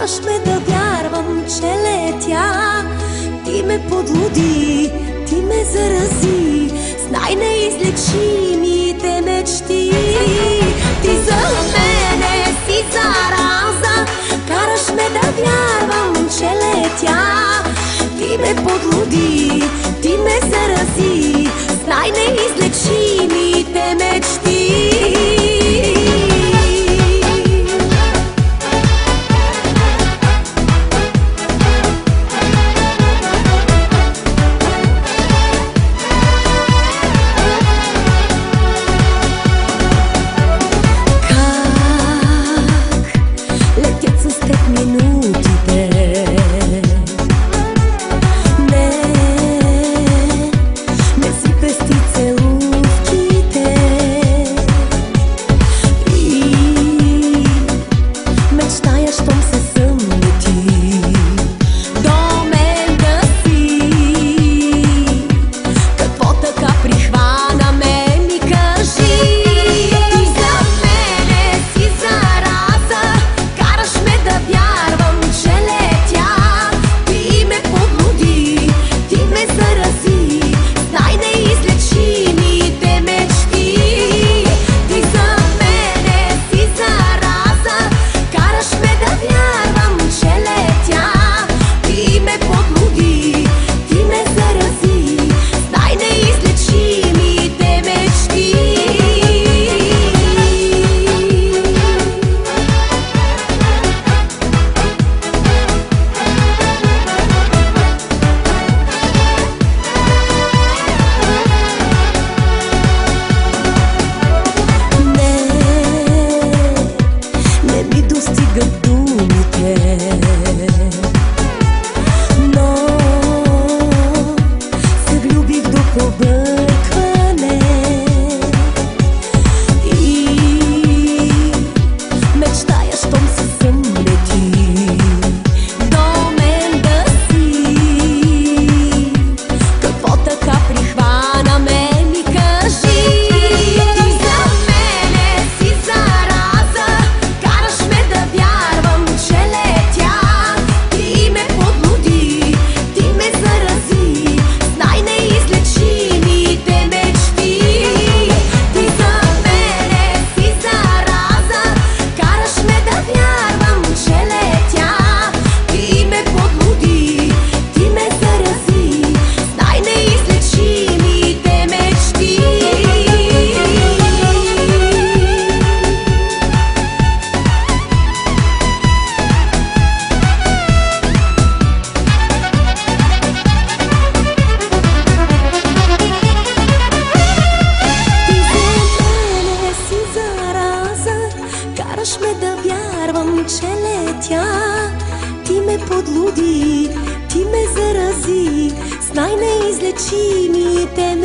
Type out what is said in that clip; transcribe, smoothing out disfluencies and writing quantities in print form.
Караш ме да вярвам, че летя. Ти ме подлуди, ти ме зарази с най-неизлечимите мечти. Ти за мене си зараза, караш ме да вярвам, че летя. Ти ме подлуди, ти ме зарази с най-неизлечимите мечти. Караш ме да вярвам, че летя. Ти ме подлуди, ти ме зарази с най-неизлечимите